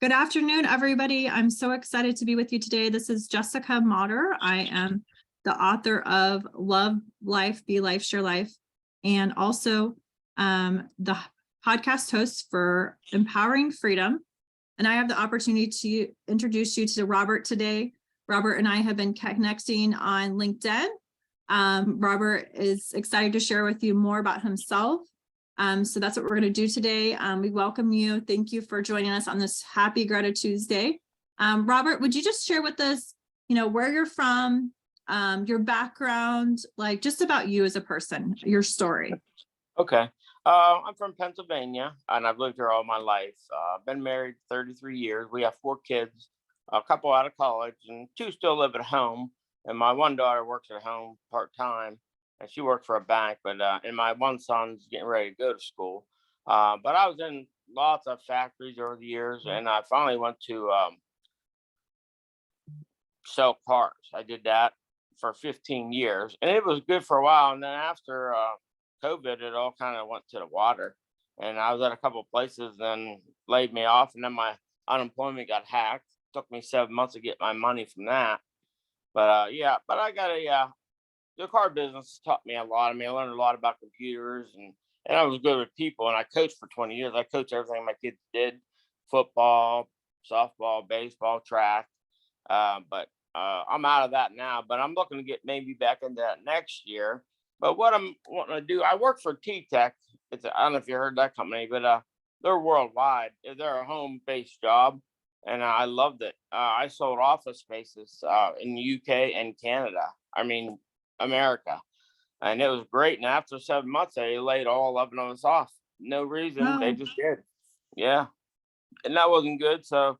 Good afternoon, everybody. I'm so excited to be with you today. This is Jessica Motter. I am the author of Love Life, Be Life, Share Life, and also the podcast host for Empowering Freedom. And I have the opportunity to introduce you to Robert today. Robert and I have been connecting on LinkedIn. Robert is excited to share with you more about himself. So that's what we're going to do today. We welcome you. Thank you for joining us on this Happy Greta Tuesday. Robert, would you just share with us, where you're from, your background, like just about you as a person, your story? Okay. I'm from Pennsylvania, and I've lived here all my life. I've been married 33 years. We have 4 kids, a couple out of college, and 2 still live at home. And my one daughter works at home part-time, and she works for a bank. And my one son's getting ready to go to school. But I was in lots of factories over the years, and I finally went to sell cars. I did that for 15 years, and it was good for a while. And then after COVID, it all kind of went to the water, and I was at a couple of places, then laid me off, and then my unemployment got hacked. Took me 7 months to get my money from that. But I got the car business taught me a lot. I mean, I learned a lot about computers, and I was good with people, and I coached for 20 years. I coached everything my kids did: football, softball, baseball, track. I'm out of that now, but I'm looking to get maybe back into that next year. But what I'm wanting to do, I work for T-Tech. I don't know if you heard that company, but they're worldwide. They're a home-based job, and I loved it. I sold office spaces in the UK and Canada. I mean, America, and it was great. And after 7 months, they laid all 11 of us off. No reason. They Oh, just did. Yeah, and that wasn't good. So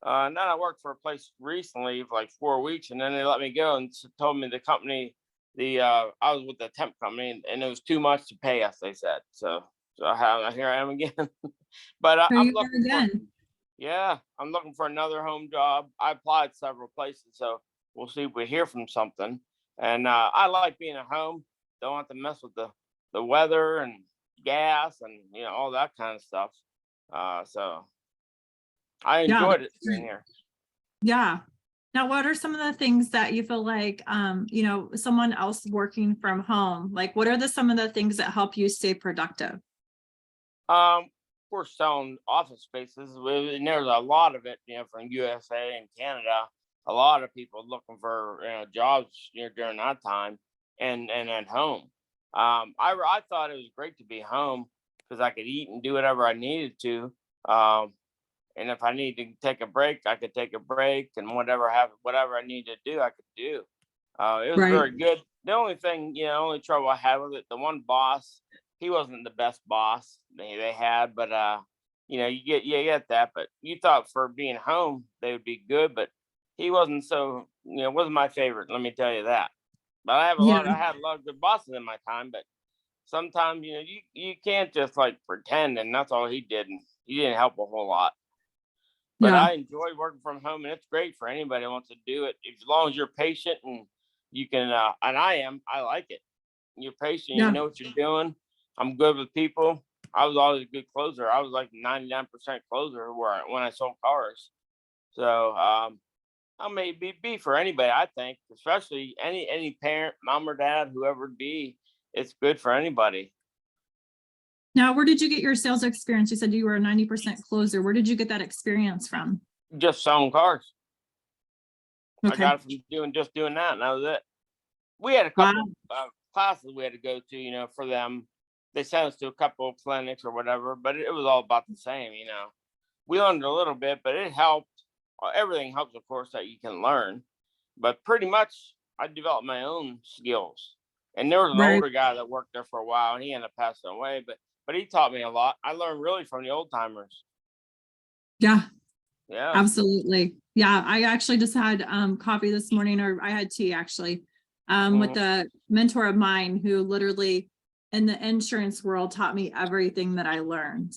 and then I worked for a place recently for like 4 weeks, and then they let me go and told me the company, I was with the temp company, and it was too much to pay us. They said here I am again. But here I'm you are looking for again. I'm looking for another home job. I applied several places, so we'll see if we hear from something. And I like being at home. Don't have to mess with the weather and gas and all that kind of stuff. So I Yeah, enjoyed that's it being great. here. Yeah. Now, what are some of the things that you feel like, someone else working from home, like what are some of the things that help you stay productive? We're selling office spaces, and there's a lot of it, from USA and Canada. A lot of people looking for jobs during that time, and at home. I thought it was great to be home because I could eat and do whatever I needed to. And if I needed to take a break, I could take a break, and whatever I needed to do, I could do. It was Right. very good. The only thing, only trouble I had with it, the one boss, he wasn't the best boss they had, but you get that. But you thought for being home they would be good, but he wasn't so wasn't my favorite. Let me tell you that. But Yeah. I had a lot of good bosses in my time, but sometimes you can't just like pretend, and that's all he did, and he didn't help a whole lot. But Yeah. I enjoy working from home, and it's great for anybody who wants to do it, as long as you're patient and you can. And I like it. You're patient, you Yeah. know what you're doing. I'm good with people. I was always a good closer. I was like 99% closer when I sold cars. So I may be for anybody. I think, especially any parent, mom or dad, whoever it be, it's good for anybody. Now, where did you get your sales experience? You said you were a 90% closer. Where did you get that experience from? Just selling cars. I Okay. got it from doing that, and that was it. We had a Wow. couple classes we had to go to, for them. They sent us to a couple of clinics or whatever, but it was all about the same. We learned a little bit, but it helped. Everything helps, of course, that you can learn. But pretty much, I developed my own skills. And there was an Right. older guy that worked there for a while, and he ended up passing away. But he taught me a lot. I learned really from the old timers. Yeah, Yeah. absolutely. Yeah, I actually just had coffee this morning, or I had tea actually, with Mhm. a mentor of mine who literally in the insurance world taught me everything that I learned.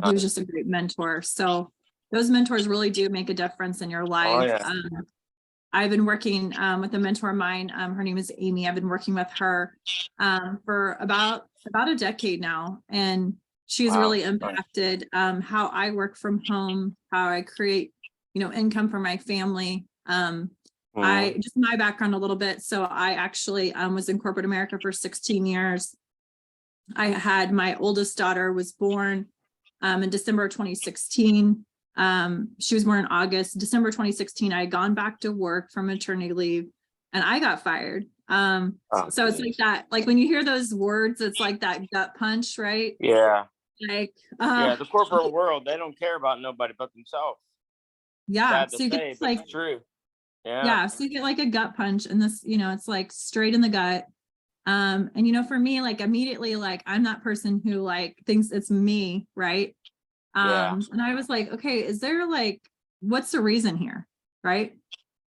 He was just a great mentor. So those mentors really do make a difference in your Oh life. yeah. I've been working with a mentor of mine. Her name is Amy. I've been working with her for about a decade now, and she's Wow. really impacted how I work from home, how I create, income for my family. I just my background a little bit. So I actually was in corporate America for 16 years. I had my oldest daughter was born in December of 2016. She was born in August. December 2016, I had gone back to work from maternity leave and I got fired. So it's like that, like when you hear those words, it's like that gut punch, right? Yeah. Like, Yeah, the corporate world, they don't care about nobody but themselves. yeah. Sad to So you get say, but like, it's true. Yeah. yeah. So you get like a gut punch and this, it's like straight in the gut. And for me, like immediately, like I'm that person who like thinks it's me, right? Yeah. And I was like, okay, is there like, what's the reason here? Right.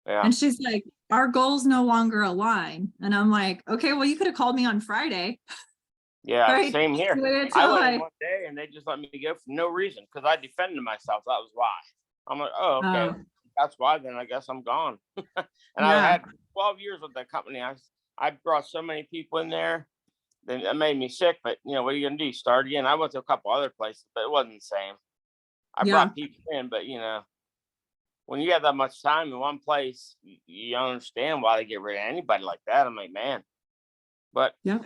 Yeah. And she's like, our goals no longer align. And I'm like, okay, well, you could have called me on Friday. Yeah. Right. Same here. Wait I until went in one day and they just let me go for no reason because I defended myself. That was why. I'm like, oh, okay. That's why then I guess I'm gone. And I yeah. had 12 years with that company. I brought so many people in there. Then that made me sick. But what are you gonna do? Start again. I went to a couple other places, but it wasn't the same. I Yeah. brought people in, but when you have that much time in one place, you understand why they get rid of anybody like that. I'm like, man. But yeah.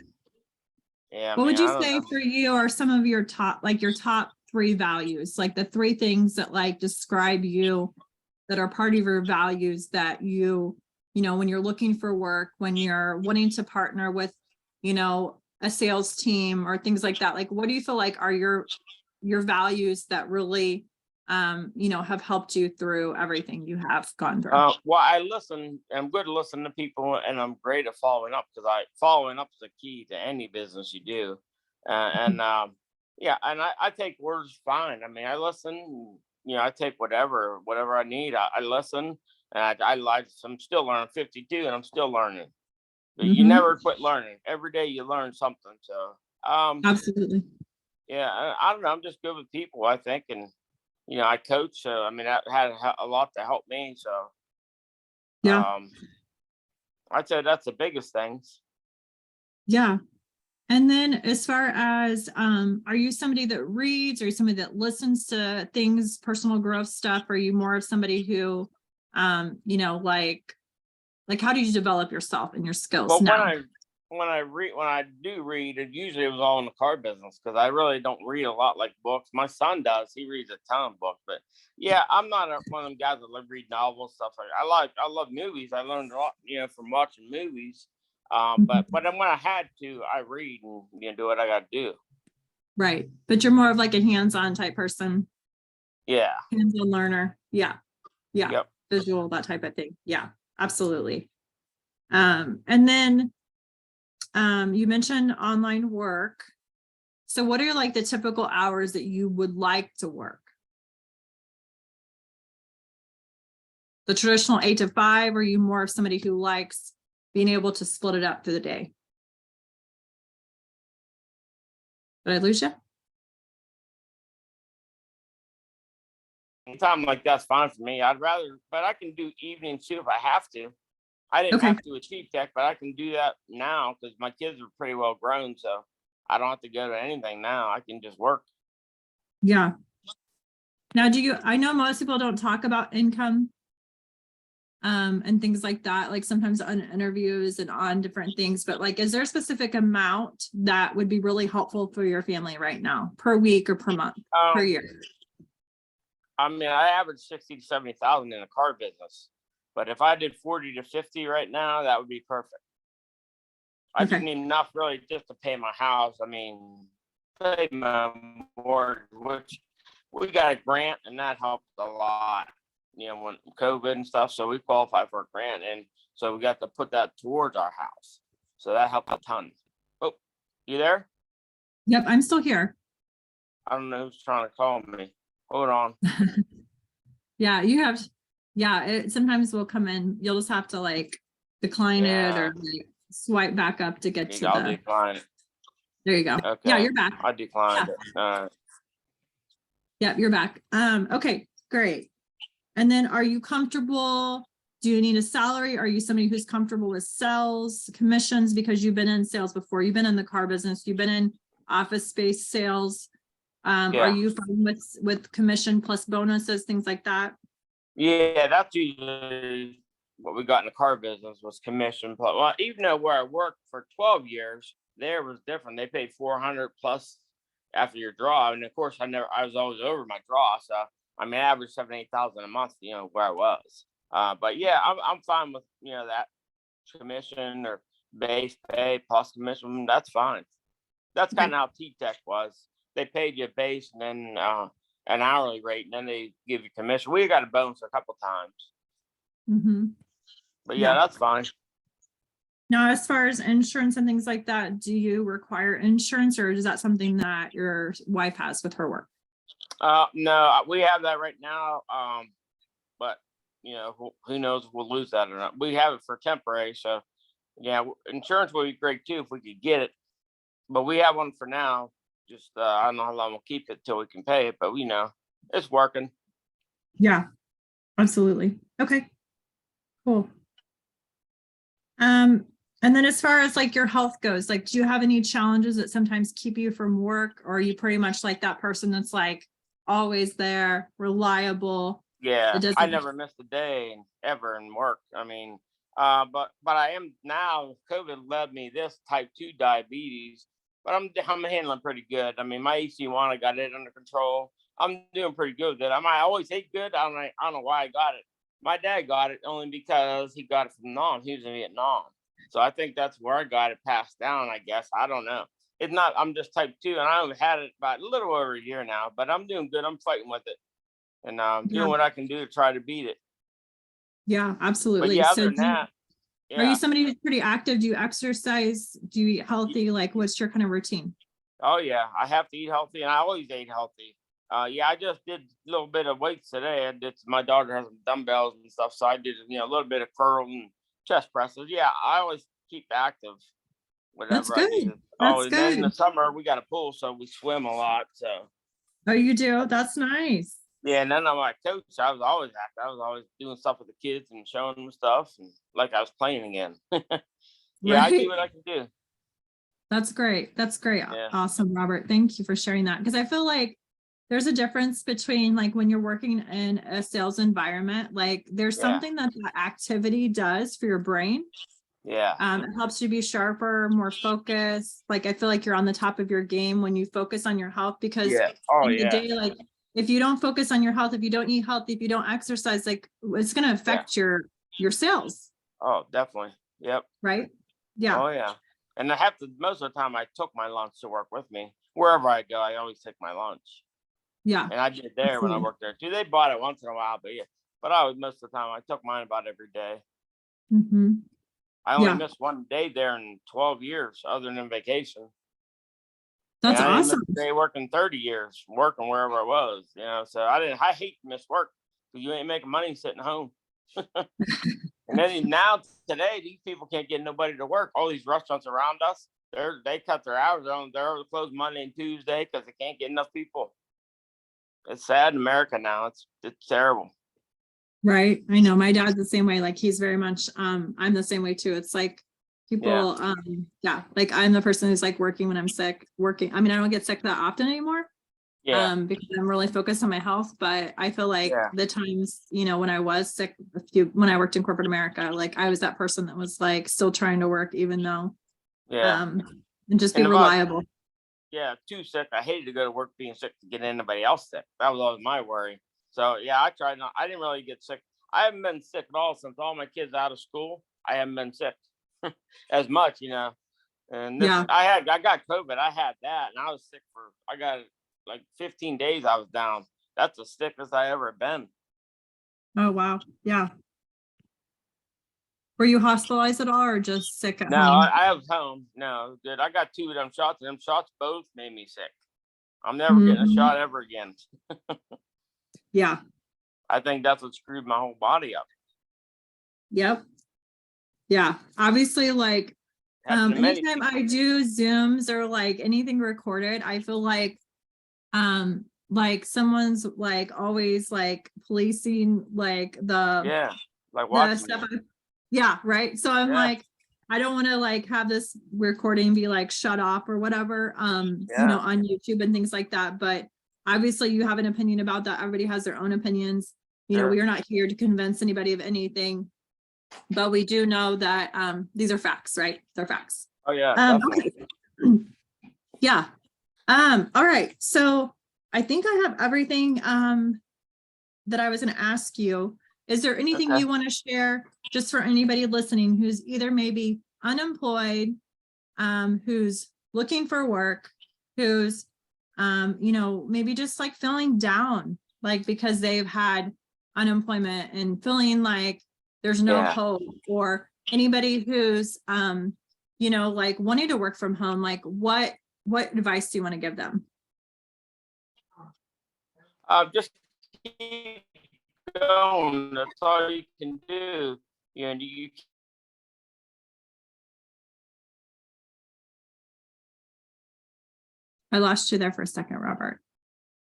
yeah, What would I you don't say know. for you are some of your top 3 values, like the 3 things that like describe you that are part of your values that when you're looking for work, when you're wanting to partner with, a sales team or things like that, like what do you feel like are your values that really, have helped you through everything you have gone through? Well, I listen. I'm good to listen to people, and I'm great at following up because following up is the key to any business you do. Yeah, and I take words fine. I mean, I listen. I take whatever I need. I listen, and I'm still learning. 52, and I'm still learning. But you never quit learning. Every day you learn something. So, Absolutely. yeah, I don't know. I'm just good with people, I think, and I coach. So I mean, that had a lot to help me. So, Yeah. I'd say that's the biggest things. Yeah. And then as far as, are you somebody that reads? Are you somebody that listens to things, personal growth stuff? Are you more of somebody who, like how do you develop yourself and your skills Well, now? when I do read, it usually was all in the car business because I really don't read a lot like books. My son does; he reads a ton of books. But yeah, I'm not one of them guys that love read novels stuff like. I love movies. I learned a lot, from watching movies. But then when I had to, I read and do what I got to do. Right, but you're more of like a hands-on type person. Yeah. Hands-on learner. Yeah. Yep. Visual, that type of thing. Yeah, absolutely. And then you mentioned online work. So what are like the typical hours that you would like to work? The traditional 8 to 5, or are you more of somebody who likes being able to split it up through the day? Did I lose you? Time like that's fine for me. But I can do evenings too if I have to. I didn't Okay. have to achieve tech, but I can do that now because my kids are pretty well grown, so I don't have to go to anything now. I can just work. Yeah. Now, I know most people don't talk about income and things like that, like sometimes on interviews and on different things, but like, is there a specific amount that would be really helpful for your family right now per week or per month, per year? I mean, I average 60 to 70,000 in the car business, but if I did 40 to 50 right now, that would be perfect. I just need enough really just to pay my house. I mean, pay my mortgage, which we got a grant and that helped a lot, when COVID and stuff. So we qualified for a grant. And so we got to put that towards our house. So that helped a ton. Oh, you there? Yep, I'm still here. I don't know who's trying to call me. Hold on. Yeah, it sometimes will come in. You'll just have to like decline it or like swipe back up to get to I'll decline it. There you go. Okay. Yeah, you're back. I declined it. Yeah, you're back. Okay, great. And then are you comfortable? Do you need a salary? Are you somebody who's comfortable with sales, commissions? Because you've been in sales before. You've been in the car business. You've been in office space sales. Are Yeah. you fine with commission plus bonuses, things like that? Yeah, that's usually what we got in the car business was commission. Well, even though where I worked for 12 years, there was different. They paid 400 plus after your draw. And of course, I was always over my draw. So, I mean, average 7,000, 8,000 a month, where I was. But yeah, I'm fine with, that commission or base pay plus commission. That's fine. That's Okay. kind of how T-Tech was. They paid you a base and then an hourly rate, and then they give you commission. We got a bonus a couple times, Mm-hmm. but yeah, that's fine. Now, as far as insurance and things like that, do you require insurance, or is that something that your wife has with her work? No, we have that right now. But who knows if we'll lose that or not. We have it for temporary, so yeah, insurance would be great too if we could get it. But we have one for now. Just I don't know how long we'll keep it till we can pay it, but it's working. Yeah, absolutely. Okay, cool. And then as far as like your health goes, like, do you have any challenges that sometimes keep you from work, or are you pretty much like that person that's like always there, reliable? Yeah, It doesn't. I never missed a day ever in work. I mean, but I am now. COVID led me this type 2 diabetes, but I'm handling pretty good. I mean, my AC1, I got it under control. I'm doing pretty good with it. I might always hate good. I don't know why I got it. My dad got it only because he got it from Nam. He was in Vietnam, so I think that's where I got it passed down. I guess I don't know. It's not. I'm just type 2, and I've had it about a little over a year now. But I'm doing good. I'm fighting with it, and doing what I can do to try to beat it. Yeah, But absolutely. yeah, So other than that, are you yeah. somebody who's pretty active? Do you exercise? Do you eat healthy? Like, what's your kind of routine? Oh yeah, I have to eat healthy, and I always ate healthy. Yeah, I just did a little bit of weights today. My daughter has some dumbbells and stuff, so I did a little bit of curl and chest presses. Yeah, I always keep active, That's whatever I good. do. Oh, That's and then in the good. summer we got a pool, so we swim a lot. So Oh, you do? That's nice. yeah, and then I'm my coach. I was always active. I was always doing stuff with the kids and showing them stuff, and like I was playing again. Yeah, I do Right. what I can do. That's great. That's great. Yeah, Awesome, Robert. Thank you for sharing that. Because I feel like there's a difference between like when you're working in a sales environment, like there's yeah, something that the activity does for your brain. yeah, It helps you be sharper, more focused. Like I feel like you're on the top of your game when you focus on your health, because yeah. Oh in the yeah, day, like if you don't focus on your health, if you don't eat healthy, if you don't exercise, like it's going to yeah. affect your sales, Oh, definitely. Yep. right? Yeah. Oh yeah. And I have to most of the time I took my lunch to work with me. Wherever I go, I always take my lunch. Yeah. And I did there when I Absolutely. worked there too. They bought it once in a while, but yeah. But I was most of the time I took mine about every day. Mm-hmm. I only Yeah. missed one day there in 12 years other than vacation. And That's I didn't miss awesome. a day working 30 years, working wherever I was, So I hate to miss work because you ain't making money sitting home. And then now today, these people can't get nobody to work. All these restaurants around us, they cut their hours on. They're closed Monday and Tuesday because they can't get enough people. It's sad in America now. It's terrible. Right. I know my dad's the same way. Like he's very much, I'm the same way too. It's like Yeah, people, yeah, like I'm the person who's like working when I'm sick, working. I mean, I don't get sick that often anymore. yeah, Because I'm really focused on my health, but I feel like yeah, the times, when I was sick, when I worked in corporate America, like I was that person that was like still trying to work, even though, yeah. and just be And about reliable. too sick. I hated to go to work being sick to get anybody else sick. That was always my worry. So yeah, I tried not. I didn't really get sick. I haven't been sick at all since all my kids out of school. I haven't been sick as much. And Yeah. I got COVID. I had that, and I was sick I got like 15 days. I was down. That's the sickest I ever been. Oh, wow. Yeah. Were you hospitalized at all or just sick at No, home? I was home. No, good. I got 2 of them shots, and them shots both made me sick. I'm never getting a Mhm. shot ever again. Yeah. I think that's what screwed my whole body up. Yep. Yeah. Obviously, like, Happened to many anytime I people. do Zooms or like anything recorded, I feel like someone's like always like policing like Yeah, like the watching stuff. you. Yeah, right. So I'm Yeah, like, I don't want to like have this recording be like shut off or whatever, yeah, on YouTube and things like that. But obviously you have an opinion about that. Everybody has their own opinions. You know, Sure. we are not here to convince anybody of anything, but we do know that these are facts, right? They're facts. Oh yeah, definitely. Okay. Yeah. All right. So I think I have everything that I was going to ask you. Is there anything Okay. you want to share just for anybody listening who's either maybe unemployed, who's looking for work, who's, you know, maybe just like feeling down, like because they've had unemployment and feeling like there's no Yeah. hope, or anybody who's, you know, like wanting to work from home, like what advice do you want to give them? Just keep going. That's all you can do. You know, you I lost you there for a second, Robert.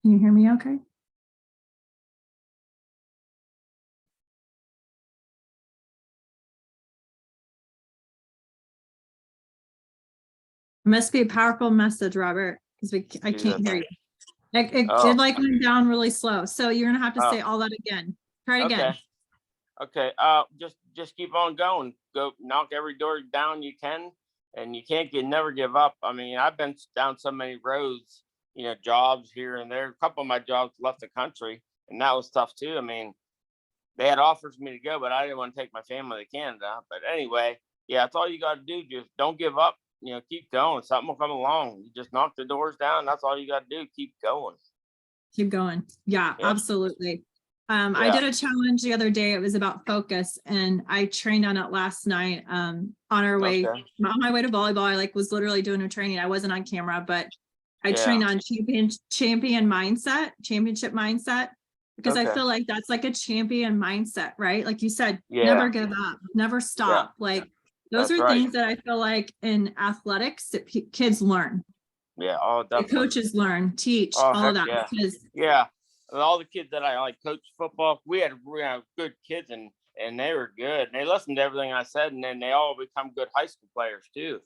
Can you hear me okay? It must be a powerful message, Robert, because I do can't that hear thing. you. It Oh, like went down really slow. So you're gonna have to oh, say all that again. Try it okay. again. Okay. Just keep on going. Go knock every door down you can, and you can't never give up. I mean, I've been down so many roads, you know, jobs here and there. A couple of my jobs left the country, and that was tough too. I mean, they had offers for me to go, but I didn't want to take my family to Canada. But anyway, yeah, that's all you got to do. Just don't give up. You know, keep going. Something will come along. You just knock the doors down. That's all you got to do. Keep going. Keep going. Yeah, Yeah. absolutely. I Yeah. did a challenge the other day. It was about focus, and I trained on it last night. On Okay. my way to volleyball, I like was literally doing a training. I wasn't on camera, but I Yeah. trained on championship mindset, because I Okay. feel like that's like a champion mindset, right? Like you said, Yeah. never give up, never Yeah. stop. Like those That's are right. things that I feel like in athletics that kids learn, Yeah. Oh, the definitely. coaches learn, teach, Oh, all of heck that, yeah. because Yeah. And all the kids that I like coach football, we had good kids, and they were good. And they listened to everything I said, and then they all become good high school players too.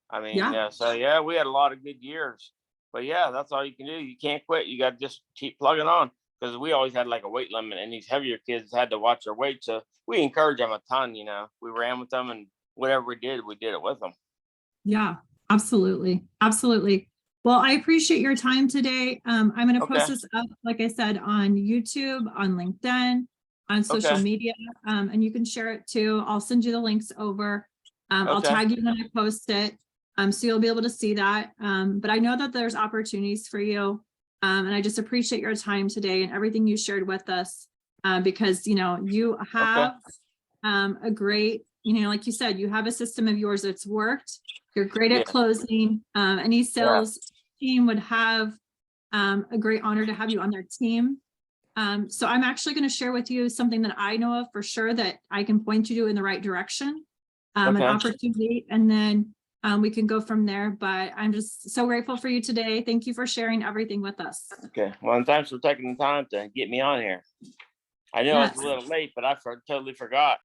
I mean, yeah, so yeah, we had a lot of good years. But yeah, that's all you can do. You can't quit. You got to just keep plugging on, because we always had like a weight limit, and these heavier kids had to watch their weight. So we encourage them a ton. You know, we ran with them, and whatever we did it with them. yeah, absolutely. Absolutely. Well, I appreciate your time today. I'm going to post Okay. this up, like I said, on YouTube, on LinkedIn, on social Okay. media, and you can share it too. I'll send you the links over. I'll Okay. tag you when I post it, so you'll be able to see that. But I know that there's opportunities for you, and I just appreciate your time today and everything you shared with us, because, you know, you Okay. have a great, you know, like you said, you have a system of yours that's worked. You're great at Yeah. closing. Any Yeah. sales team would have a great honor to have you on their team. So I'm actually going to share with you something that I know of for sure that I can point you to in the right direction, an Okay. opportunity, and then we can go from there. But I'm just so grateful for you today. Thank you for sharing everything with us. Okay. Well, and thanks for taking the time to get me on here. I know it's a Yes. little late, but totally forgot.